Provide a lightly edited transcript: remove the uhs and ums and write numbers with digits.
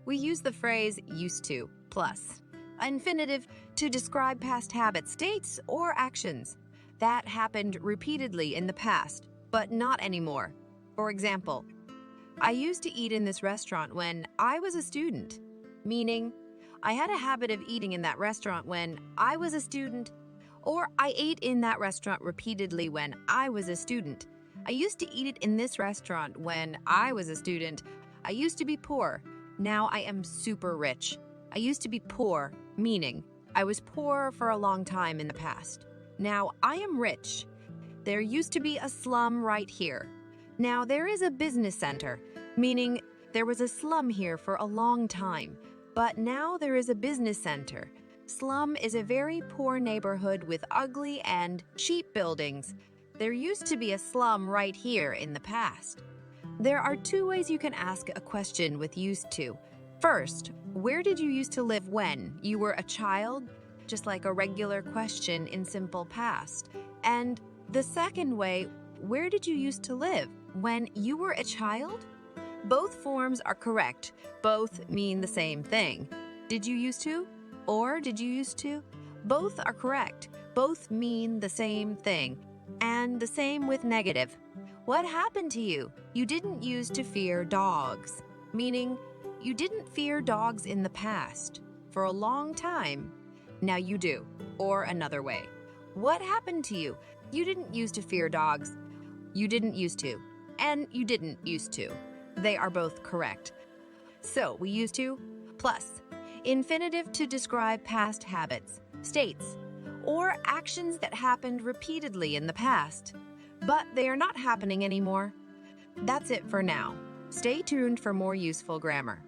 we use the phrase used to plus infinitive to describe past habits, states, or actions that happened repeatedly in the past, but not anymore. For example, I used to eat in this restaurant when I was a student, meaning I had a habit of eating in that restaurant when I was a student, or I ate in that restaurant repeatedly when I was a student. I used to eat it in this restaurant when I was a student. I used to be poor. Now I am super rich. I used to be poor, meaning I was poor for a long time in the past. Now I am rich. There used to be a slum right here. Now there is a business center, meaning there was a slum here for a long time, but now there is a business center. Slum is a very poor neighborhood with ugly and cheap buildings. There used to be a slum right here in the past. There are two ways you can ask a question with used to. First, where did you used to live when you were a child? Just like a regular question in simple past. And the second way, where did you used to live when you were a child? Both forms are correct. Both mean the same thing. Did you used to? Or did you used to? Both are correct. Both mean the same thing. And the same with negative. What happened to you? You didn't used to fear dogs, meaning you didn't fear dogs in the past for a long time. Now you do. Or another way. What happened to you? You didn't used to fear dogs. You didn't used to. And you didn't used to. They are both correct. So we used to plus infinitive to describe past habits, states, or actions that happened repeatedly in the past, but they are not happening anymore. That's it for now. Stay tuned for more useful grammar.